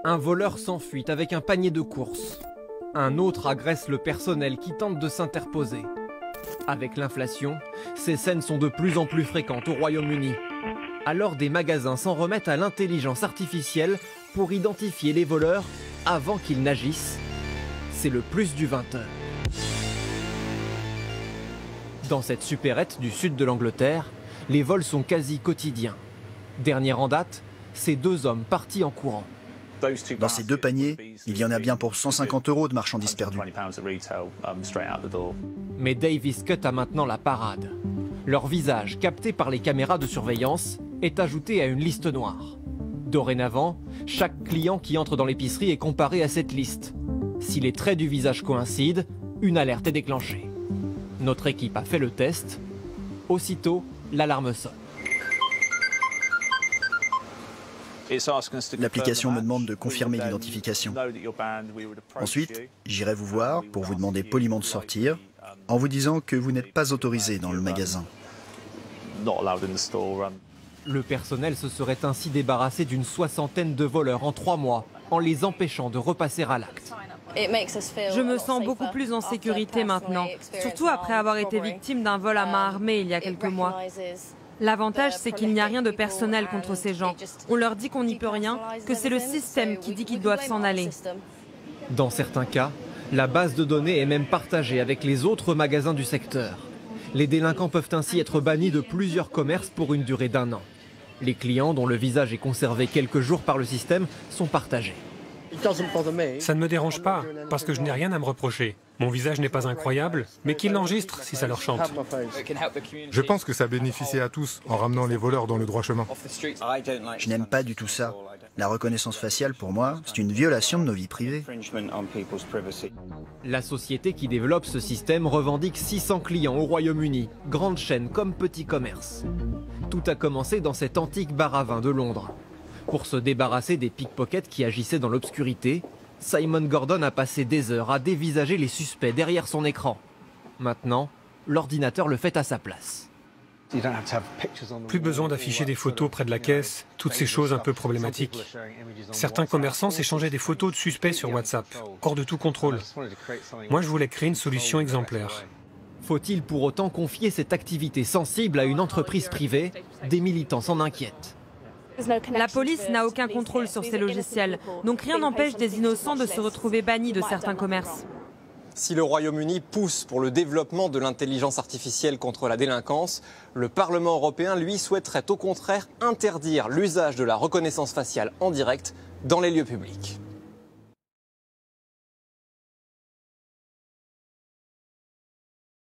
Un voleur s'enfuit avec un panier de courses. Un autre agresse le personnel qui tente de s'interposer. Avec l'inflation, ces scènes sont de plus en plus fréquentes au Royaume-Uni. Alors des magasins s'en remettent à l'intelligence artificielle pour identifier les voleurs avant qu'ils n'agissent. C'est le plus du 20h. Dans cette supérette du sud de l'Angleterre, les vols sont quasi quotidiens. Dernier en date, ces deux hommes partis en courant. Dans ces deux paniers, il y en a bien pour 150 € de marchandises perdues. Mais Davis Cut a maintenant la parade. Leur visage, capté par les caméras de surveillance, est ajouté à une liste noire. Dorénavant, chaque client qui entre dans l'épicerie est comparé à cette liste. Si les traits du visage coïncident, une alerte est déclenchée. Notre équipe a fait le test. Aussitôt, l'alarme sonne. L'application me demande de confirmer l'identification. Ensuite, j'irai vous voir pour vous demander poliment de sortir, en vous disant que vous n'êtes pas autorisé dans le magasin. Le personnel se serait ainsi débarrassé d'une soixantaine de voleurs en 3 mois, en les empêchant de repasser à l'acte. Je me sens beaucoup plus en sécurité maintenant, surtout après avoir été victime d'un vol à main armée il y a quelques mois. L'avantage, c'est qu'il n'y a rien de personnel contre ces gens. On leur dit qu'on n'y peut rien, que c'est le système qui dit qu'ils doivent s'en aller. Dans certains cas, la base de données est même partagée avec les autres magasins du secteur. Les délinquants peuvent ainsi être bannis de plusieurs commerces pour une durée d'1 an. Les clients dont le visage est conservé quelques jours par le système sont partagés. Ça ne me dérange pas, parce que je n'ai rien à me reprocher. Mon visage n'est pas incroyable, mais qu'ils l'enregistrent si ça leur chante. Je pense que ça bénéficie à tous en ramenant les voleurs dans le droit chemin. Je n'aime pas du tout ça. La reconnaissance faciale, pour moi, c'est une violation de nos vies privées. La société qui développe ce système revendique 600 clients au Royaume-Uni, grande chaîne comme petit commerce. Tout a commencé dans cet antique bar à vin de Londres. Pour se débarrasser des pickpockets qui agissaient dans l'obscurité, Simon Gordon a passé des heures à dévisager les suspects derrière son écran. Maintenant, l'ordinateur le fait à sa place. Plus besoin d'afficher des photos près de la caisse, toutes ces choses un peu problématiques. Certains commerçants s'échangeaient des photos de suspects sur WhatsApp, hors de tout contrôle. Moi, je voulais créer une solution exemplaire. Faut-il pour autant confier cette activité sensible à une entreprise privée? Des militants s'en inquiètent. La police n'a aucun contrôle sur ces logiciels, donc rien n'empêche des innocents de se retrouver bannis de certains commerces. Si le Royaume-Uni pousse pour le développement de l'intelligence artificielle contre la délinquance, le Parlement européen, lui, souhaiterait au contraire interdire l'usage de la reconnaissance faciale en direct dans les lieux publics.